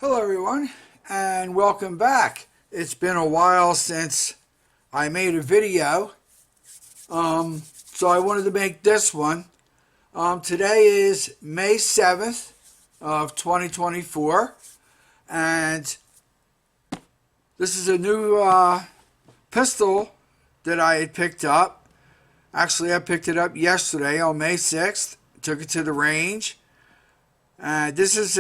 Hello everyone and welcome back. It's been a while since I made a video, so I wanted to make this one. Today is May 7th of 2024, and this is a new pistol that I had picked up. Actually, I picked it up yesterday on May 6th, took it to the range. This is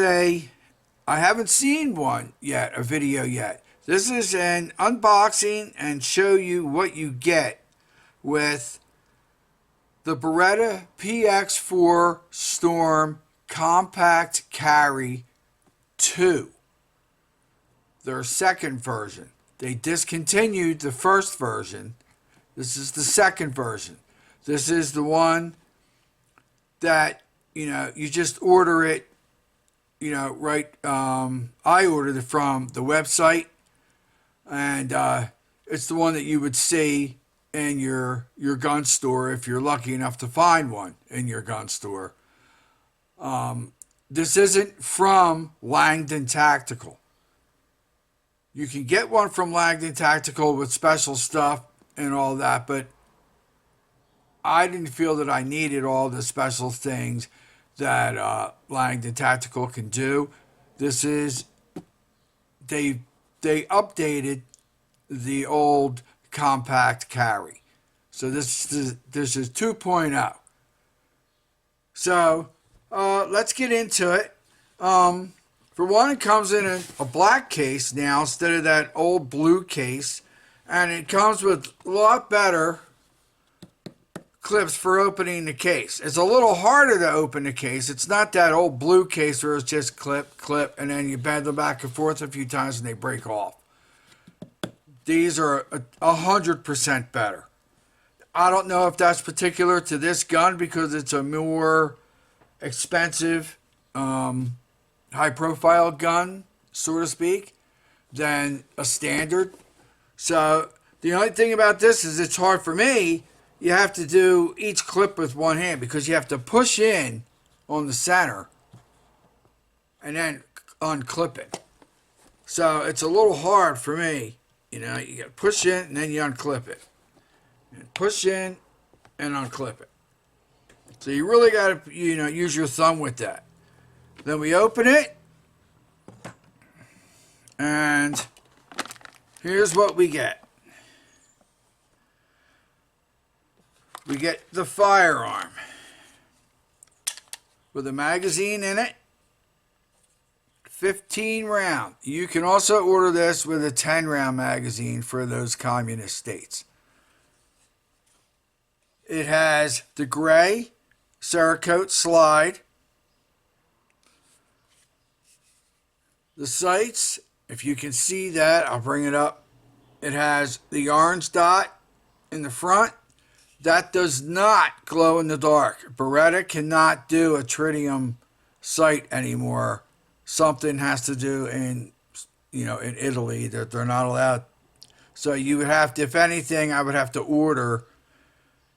I haven't seen one yet, a video yet. This is an unboxing and show you what you get with the Beretta PX4 Storm Compact Carry 2. Their second version. They discontinued the first version. This is the second version. This is the one that, you just order it. Right, I ordered it from the website, and it's the one that you would see in your gun store if you're lucky enough to find one in your gun store. This isn't from Langdon Tactical. You can get one from Langdon Tactical with special stuff and all that, but I didn't feel that I needed all the special things that Langdon Tactical can do. This is, they updated the old compact carry. So this is 2.0. So let's get into it. For one, it comes in a black case now instead of that old blue case, and it comes with a lot better clips for opening the case. It's a little harder to open the case. It's not that old blue case where it's just clip, and then you bend them back and forth a few times and they break off. These are 100% better. I don't know if that's particular to this gun because it's a more expensive, high-profile gun, so to speak, than a standard. So the only thing about this is it's hard for me. You have to do each clip with one hand because you have to push in on the center and then unclip it. So it's a little hard for me. You got to push in and then you unclip it. And push in and unclip it. So you really got to, use your thumb with that. Then we open it. And here's what we get. We get the firearm with a magazine in it, 15 round. You can also order this with a 10 round magazine for those communist states. It has the gray Cerakote slide. The sights, if you can see that, I'll bring it up. It has the orange dot in the front. That does not glow in the dark. Beretta cannot do a tritium sight anymore. Something has to do in Italy that they're not allowed. So you would have to, if anything, I would have to order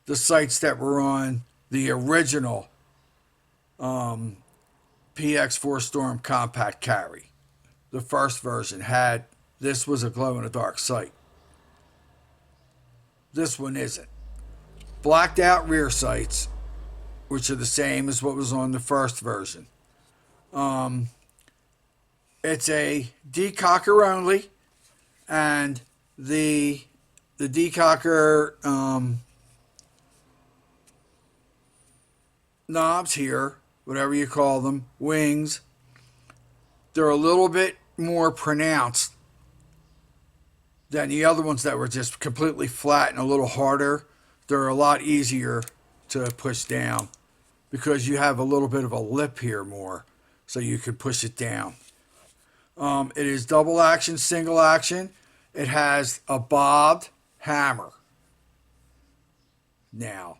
the sights that were on the original PX4 Storm Compact Carry. The first version this was a glow in the dark sight. This one isn't. Blacked out rear sights, which are the same as what was on the first version. It's a decocker only, and the decocker knobs here, whatever you call them, wings, they're a little bit more pronounced than the other ones that were just completely flat and a little harder. They're a lot easier to push down because you have a little bit of a lip here more, so you can push it down. It is double action, single action. It has a bobbed hammer now.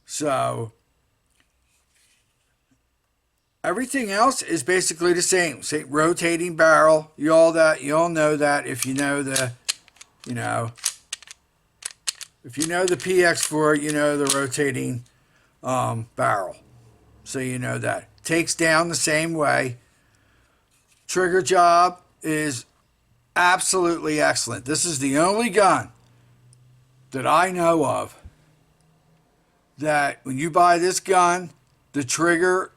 So everything else is basically the same. Same rotating barrel. You all know that if you know the, if you know the PX4, you know the rotating barrel. So you know that. takes down the same way. Trigger job is absolutely excellent. This is the only gun that I know of that when you buy this gun, the trigger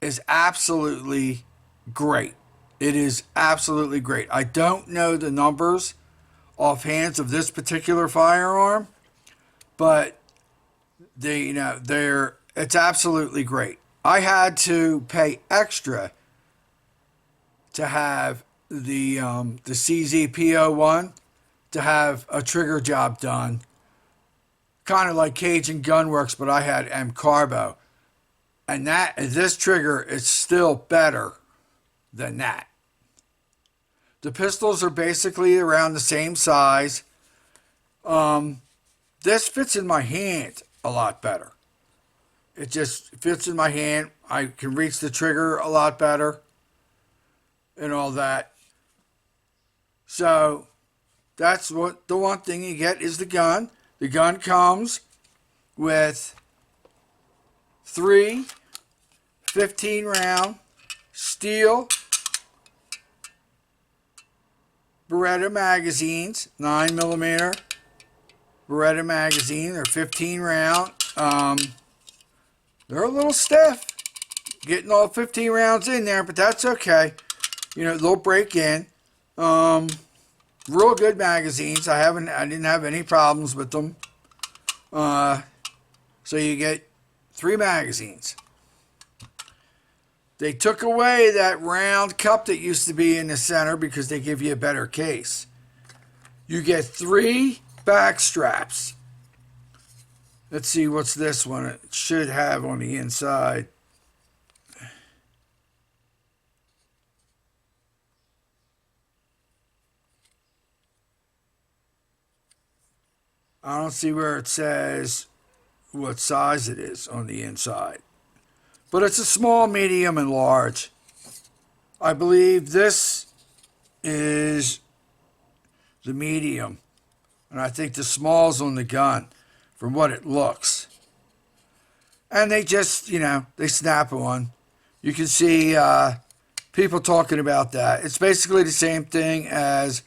is absolutely great. It is absolutely great. I don't know the numbers offhand of this particular firearm, but it's absolutely great. I had to pay extra to have the CZP01 to have a trigger job done, kind of like Cajun Gunworks, but I had M Carbo, and this trigger is still better than that. The pistols are basically around the same size. This fits in my hand a lot better. It just fits in my hand. I can reach the trigger a lot better and all that. So that's what the one thing you get is the gun. The gun comes with 3 15-round steel Beretta magazines, 9mm Beretta magazine. They're 15 round. They're a little stiff, getting all 15 rounds in there, but that's okay. They'll break in. Real good magazines. I didn't have any problems with them. So you get 3 magazines. They took away that round cup that used to be in the center because they give you a better case. You get 3 back straps. Let's see, what's this one? It should have on the inside. I don't see where it says what size it is on the inside. But it's a small, medium, and large. I believe this is the medium. And I think the small's on the gun from what it looks. And they just, they snap on. You can see people talking about that. It's basically the same thing as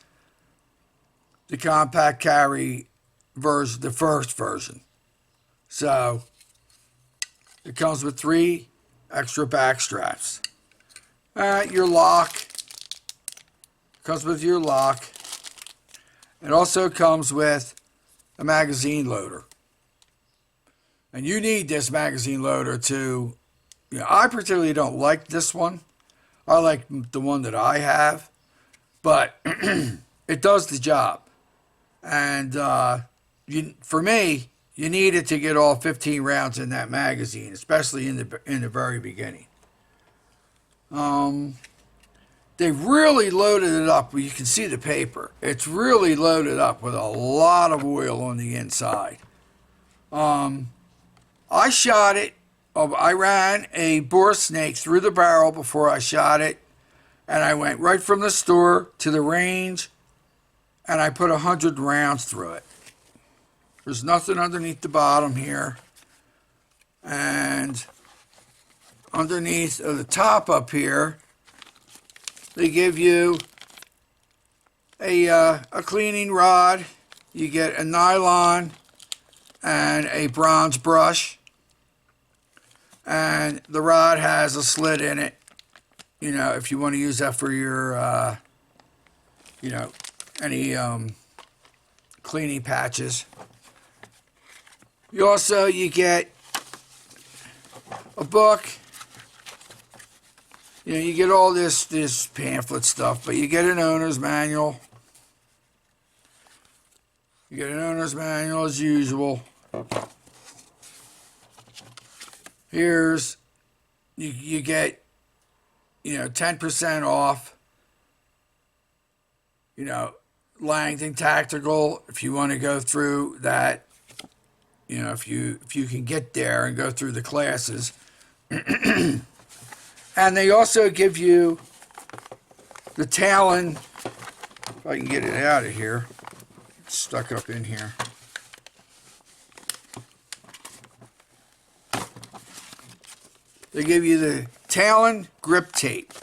the compact carry version, the first version. So it comes with 3 extra back straps. Your lock comes with your lock. It also comes with a magazine loader. And you need this magazine loader to, I particularly don't like this one. I like the one that I have, but it does the job. And for me, you need it to get all 15 rounds in that magazine, especially in the very beginning. They really loaded it up. Well, you can see the paper. It's really loaded up with a lot of oil on the inside. I shot it. I ran a bore snake through the barrel before I shot it, and I went right from the store to the range, and I put 100 rounds through it. There's nothing underneath the bottom here. And underneath of the top up here, they give you a cleaning rod. You get a nylon and a bronze brush. And the rod has a slit in it, if you want to use that for your, any cleaning patches. You get a book. You get all this pamphlet stuff, but you get an owner's manual. You get an owner's manual as usual. Here's, you get, 10% off, Langton Tactical, if you want to go through that, if you can get there and go through the classes. And they also give you the Talon, if I can get it out of here, it's stuck up in here. they give you the Talon grip tape.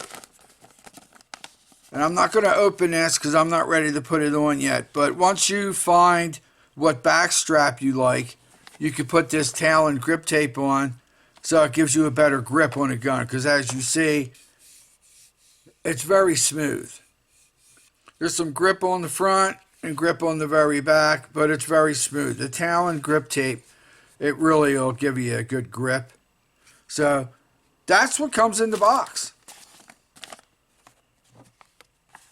And I'm not going to open this because I'm not ready to put it on yet. But once you find what back strap you like, you can put this Talon grip tape on so it gives you a better grip on the gun. Because as you see, it's very smooth. There's some grip on the front and grip on the very back, but it's very smooth. The Talon grip tape, it really will give you a good grip. So that's what comes in the box.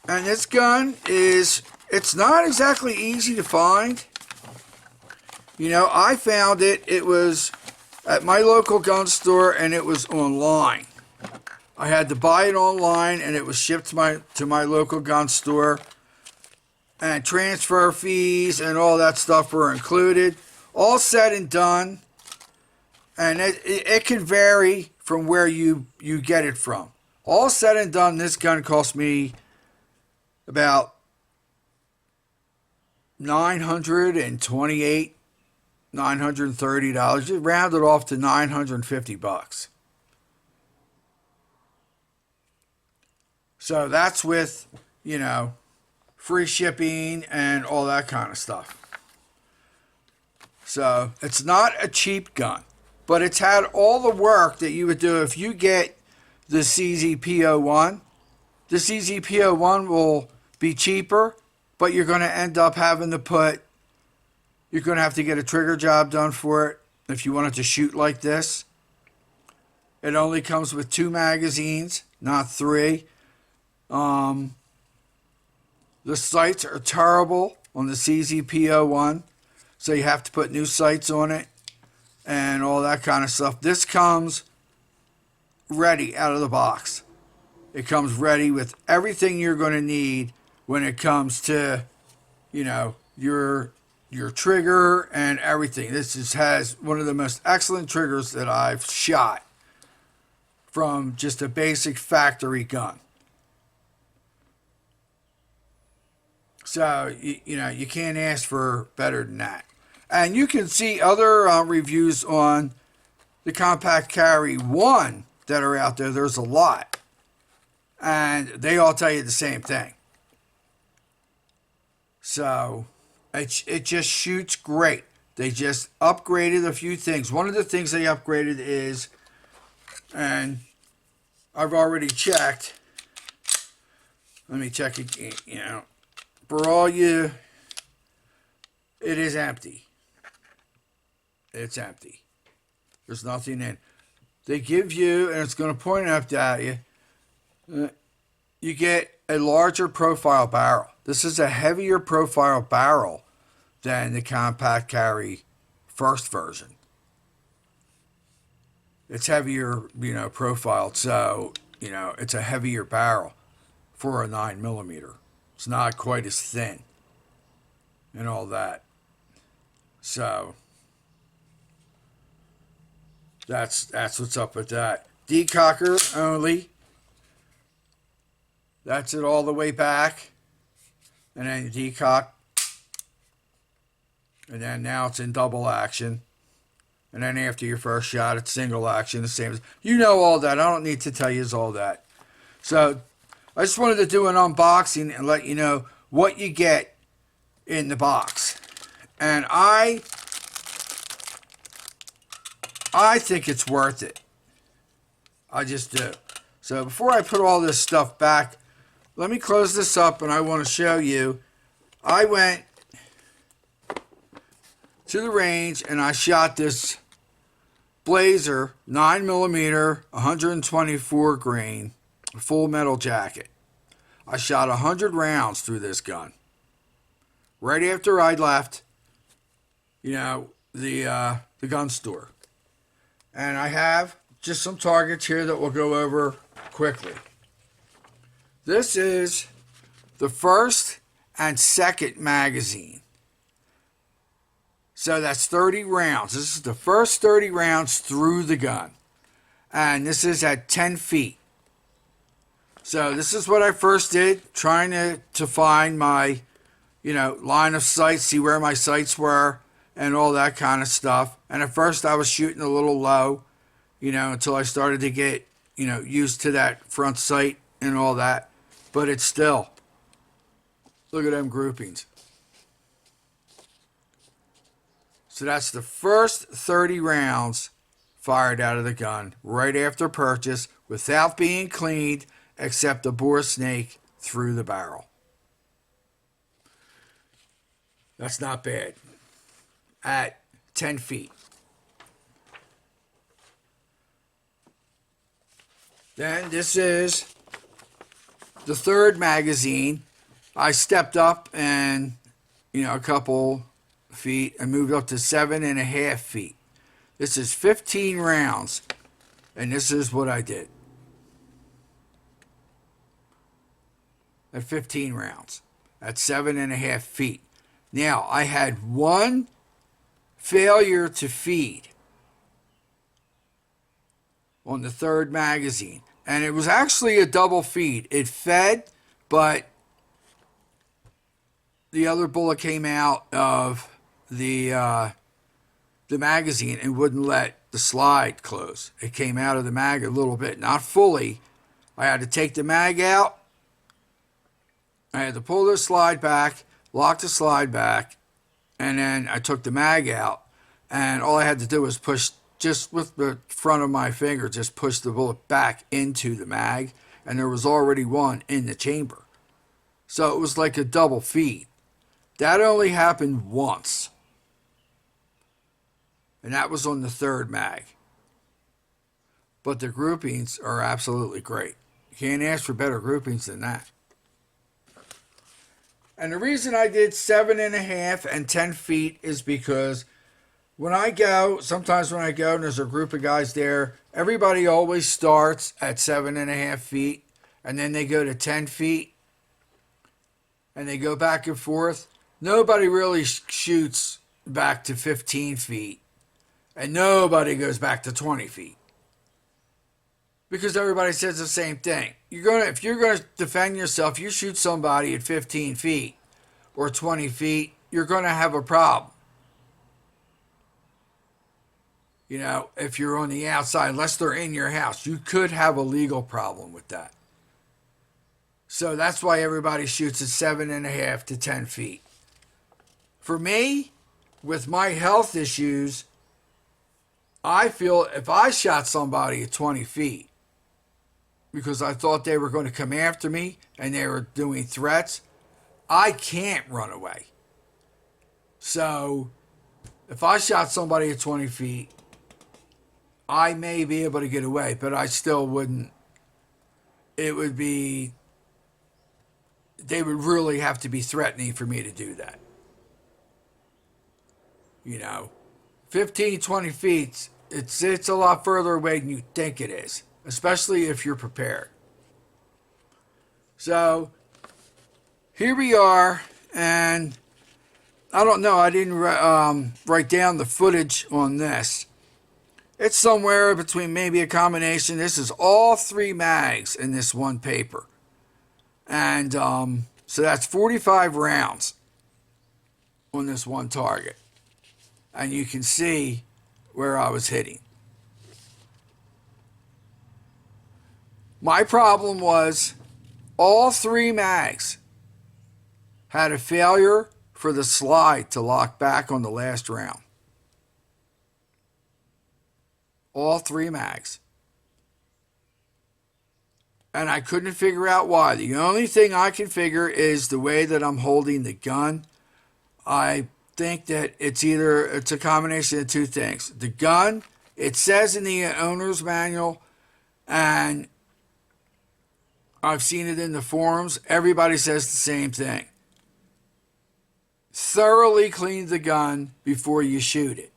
And this gun it's not exactly easy to find. You know, I found it. It was at my local gun store and it was online. I had to buy it online and it was shipped to my local gun store. And transfer fees and all that stuff were included. All said and done. And it can vary from where you get it from. All said and done, this gun cost me about $928, $930. Just round it off to $950. So that's with, you know, free shipping and all that kind of stuff. So it's not a cheap gun, but it's had all the work that you would do if you get the CZP01. The CZP01 will be cheaper, but you're going to end up having to you're going to have to get a trigger job done for it if you want it to shoot like this. It only comes with 2 magazines, not 3. The sights are terrible on the CZP01, so you have to put new sights on it and all that kind of stuff. This comes ready out of the box. It comes ready with everything you're going to need when it comes to, you know, your trigger and everything. This has one of the most excellent triggers that I've shot from just a basic factory gun. So, you know, you can't ask for better than that. And you can see other reviews on the Compact Carry 1 that are out there. There's a lot. And they all tell you the same thing. So, it just shoots great. They just upgraded a few things. One of the things they upgraded is, and I've already checked. Let me check again, you know. For all you, it is empty. It's empty. There's nothing in. They give you, and it's going to point out at you, you get a larger profile barrel. This is a heavier profile barrel than the Compact Carry first version. It's heavier, you know, profiled, so, you know, it's a heavier barrel for a 9mm. It's not quite as thin and all that. So that's what's up with that. Decocker only. That's it all the way back. And then you decock. And then now it's in double action. And then after your first shot, it's single action. The same as, you know all that. I don't need to tell you all that. So I just wanted to do an unboxing and let you know what you get in the box. And I think it's worth it. I just do. So before I put all this stuff back, let me close this up and I want to show you. I went to the range and I shot this Blazer 9mm 124 grain full metal jacket. I shot 100 rounds through this gun. Right after I left, you know, the gun store. And I have just some targets here that we'll go over quickly. This is the first and second magazine. So that's 30 rounds. This is the first 30 rounds through the gun. And this is at 10 feet. So this is what I first did, trying to find my, you know, line of sight, see where my sights were, and all that kind of stuff. And at first I was shooting a little low, until I started to get, used to that front sight and all that. But it's still, look at them groupings. So that's the first 30 rounds fired out of the gun right after purchase without being cleaned, except a bore snake through the barrel. That's not bad at 10 feet. Then this is the third magazine. I stepped up and, a couple feet and moved up to 7.5 feet. This is 15 rounds, and this is what I did. At 15 rounds, at 7.5 feet. Now, I had one failure to feed on the third magazine, and it was actually a double feed. It fed, but the other bullet came out of the magazine and wouldn't let the slide close. It came out of the mag a little bit, not fully. I had to take the mag out. I had to pull the slide back, lock the slide back, and then I took the mag out. And all I had to do was push, just with the front of my finger, just push the bullet back into the mag. And there was already one in the chamber. So it was like a double feed. That only happened once. And that was on the third mag. But the groupings are absolutely great. You can't ask for better groupings than that. And the reason I did 7.5 and 10 feet is because sometimes when I go and there's a group of guys there, everybody always starts at 7.5 feet and then they go to 10 feet and they go back and forth. Nobody really shoots back to 15 feet. And nobody goes back to 20 feet. Because everybody says the same thing. If you're going to defend yourself, you shoot somebody at 15 feet or 20 feet, you're going to have a problem. If you're on the outside, unless they're in your house, you could have a legal problem with that. So that's why everybody shoots at 7.5 to 10 feet. For me, with my health issues, I feel if I shot somebody at 20 feet because I thought they were going to come after me and they were doing threats, I can't run away. So if I shot somebody at 20 feet, I may be able to get away, but I still wouldn't. They would really have to be threatening for me to do that. 15, 20 feet, it's a lot further away than you think it is, especially if you're prepared. So here we are, and I don't know, I didn't write down the footage on this. It's somewhere between maybe a combination. This is all 3 mags in this one paper. And so that's 45 rounds on this one target. And you can see where I was hitting. My problem was all 3 mags had a failure for the slide to lock back on the last round. All 3 mags. And I couldn't figure out why. The only thing I can figure is the way that I'm holding the gun. I think that it's a combination of 2 things. The gun, it says in the owner's manual, and I've seen it in the forums, everybody says the same thing. Thoroughly clean the gun before you shoot it.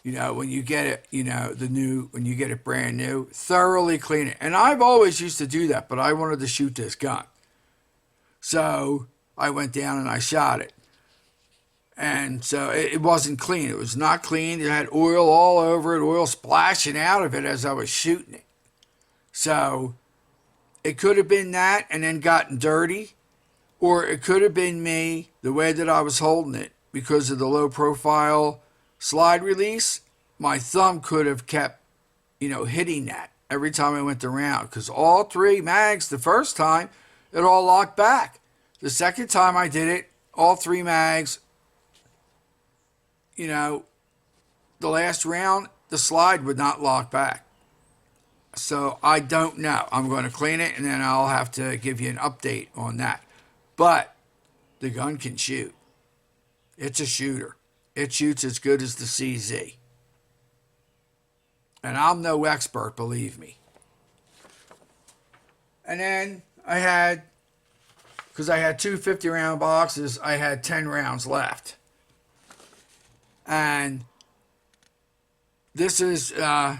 When you get it, when you get it brand new, thoroughly clean it. And I've always used to do that, but I wanted to shoot this gun. So I went down and I shot it. And so it wasn't clean. It was not clean. It had oil all over it, oil splashing out of it as I was shooting it. So it could have been that and then gotten dirty, or it could have been me, the way that I was holding it, because of the low profile slide release. my thumb could have kept, hitting that every time I went around, because all three mags, the first time, it all locked back. The second time I did it, all three mags, the last round, the slide would not lock back. So I don't know. I'm going to clean it, and then I'll have to give you an update on that. But the gun can shoot. It's a shooter. It shoots as good as the CZ. And I'm no expert, believe me. And then I had, because I had two 50-round boxes, I had 10 rounds left. And this is, I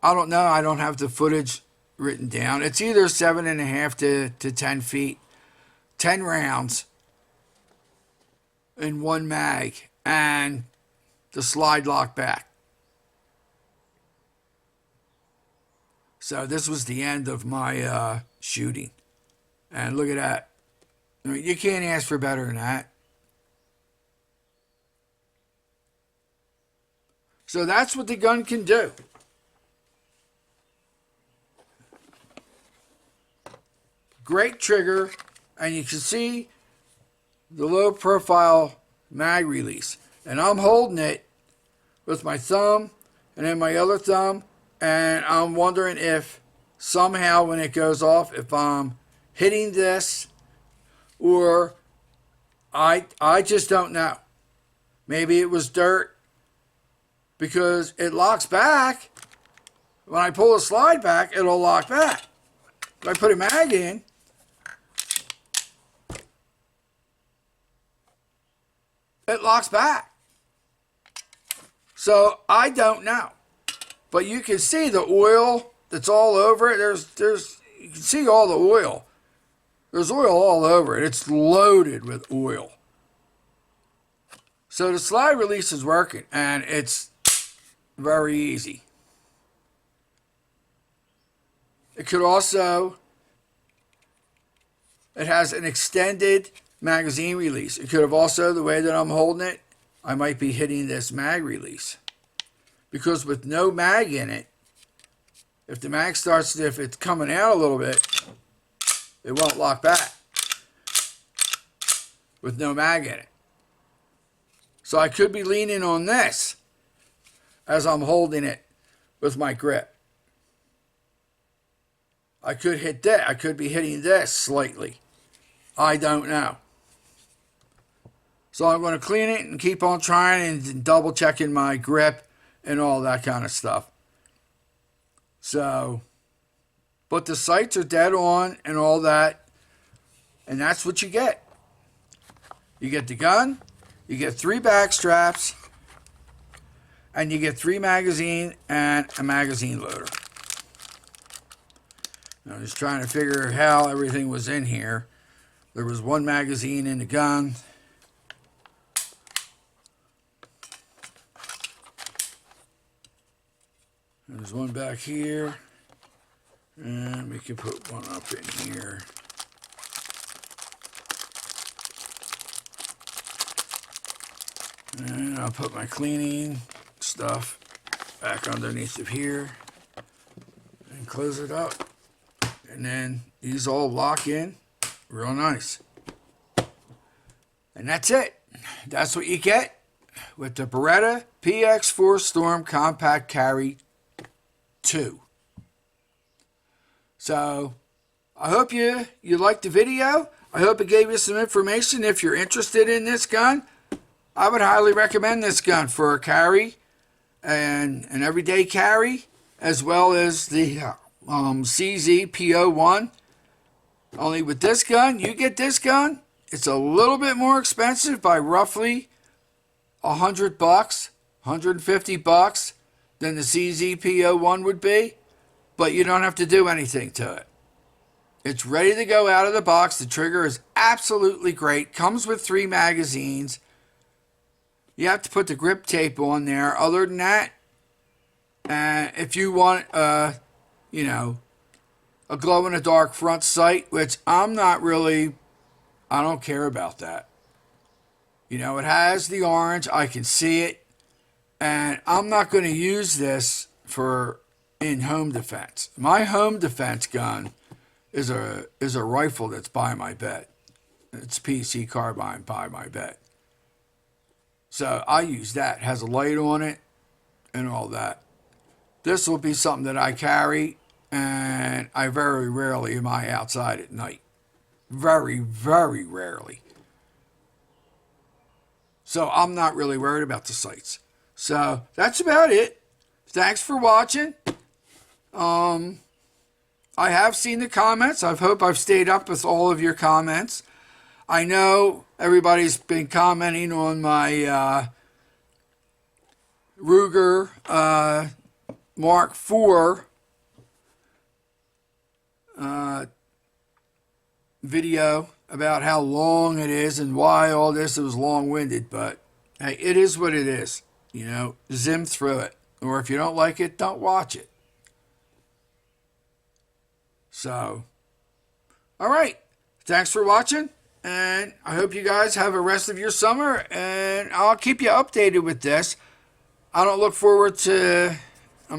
don't know, I don't have the footage written down. It's either 7.5 to 10 feet, 10 rounds in one mag, and the slide locked back. So this was the end of my shooting. And look at that. I mean, you can't ask for better than that. So that's what the gun can do. Great trigger, and you can see the low profile mag release. And I'm holding it with my thumb and then my other thumb, and I'm wondering if somehow when it goes off, if I'm hitting this, or I just don't know. Maybe it was dirt, because it locks back. When I pull the slide back, it'll lock back. If I put a mag in, it locks back. So I don't know. But you can see the oil that's all over it. You can see all the oil. There's oil all over it. It's loaded with oil. So the slide release is working, and it's very easy. It could also, it has an extended magazine release. It could have also, the way that I'm holding it, I might be hitting this mag release. Because with no mag in it, if the mag starts, if it's coming out a little bit, it won't lock back with no mag in it. So I could be leaning on this as I'm holding it with my grip. I could hit that. I could be hitting this slightly. I don't know. So I'm going to clean it and keep on trying and double checking my grip and all that kind of stuff. So, but the sights are dead on and all that. And that's what you get. You get the gun, you get 3 back straps, and you get 3 magazine and a magazine loader. I'm just trying to figure how everything was in here. There was 1 magazine in the gun. There's 1 back here. And we can put 1 up in here. And I'll put my cleaning stuff back underneath of here. And close it up. And then these all lock in real nice. And that's it. That's what you get with the Beretta PX4 Storm Compact Carry 2. So I hope you liked the video. I hope it gave you some information. If you're interested in this gun, I would highly recommend this gun for a carry and an everyday carry, as well as the CZ PO1. Only with this gun, you get this gun, it's a little bit more expensive by roughly $100, $150 than the CZ PO1 would be, but you don't have to do anything to it. It's ready to go out of the box. The trigger is absolutely great. Comes with 3 magazines. You have to put the grip tape on there. Other than that, if you want, a glow-in-the-dark front sight, which I don't care about that. It has the orange. I can see it. And I'm not going to use this for in home defense. My home defense gun is a rifle that's by my bed. It's PC carbine by my bed. So I use that. It has a light on it and all that. This will be something that I carry, and I very rarely am I outside at night. Very, very rarely. So I'm not really worried about the sights. So that's about it. Thanks for watching. I have seen the comments. I hope I've stayed up with all of your comments. I know everybody's been commenting on my Ruger Mark IV video about how long it is and why all this was long-winded, but hey, it is what it is. You know, zim through it. Or if you don't like it, don't watch it. So, all right. Thanks for watching, and I hope you guys have a rest of your summer, and I'll keep you updated with this. I'm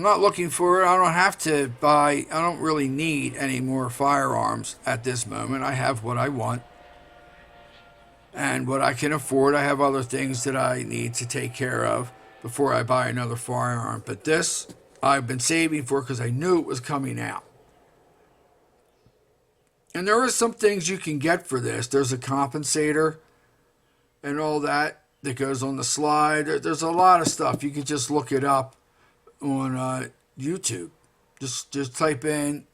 not looking for it. I don't have to buy, I don't really need any more firearms at this moment. I have what I want and what I can afford. I have other things that I need to take care of before I buy another firearm. But this, I've been saving for because I knew it was coming out. And there are some things you can get for this. There's a compensator and all that goes on the slide. There's a lot of stuff. You can just look it up on YouTube. Just type in,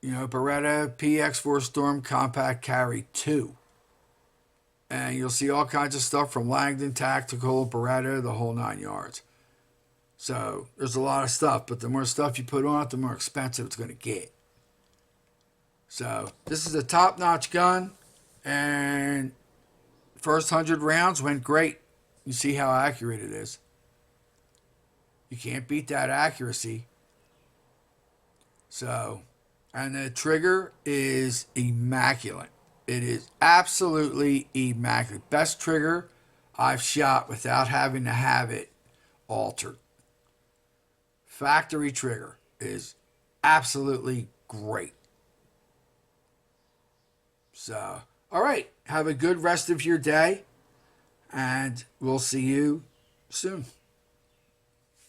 you know, Beretta PX4 Storm Compact Carry 2. And you'll see all kinds of stuff from Langdon Tactical, Beretta, the whole 9 yards. So there's a lot of stuff, but the more stuff you put on it, the more expensive it's going to get. So this is a top-notch gun, and first 100 rounds went great. You see how accurate it is. You can't beat that accuracy. So, and the trigger is immaculate. It is absolutely immaculate. Best trigger I've shot without having to have it altered. Factory trigger is absolutely great. So, all right. Have a good rest of your day, and we'll see you soon.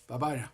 Bye-bye now.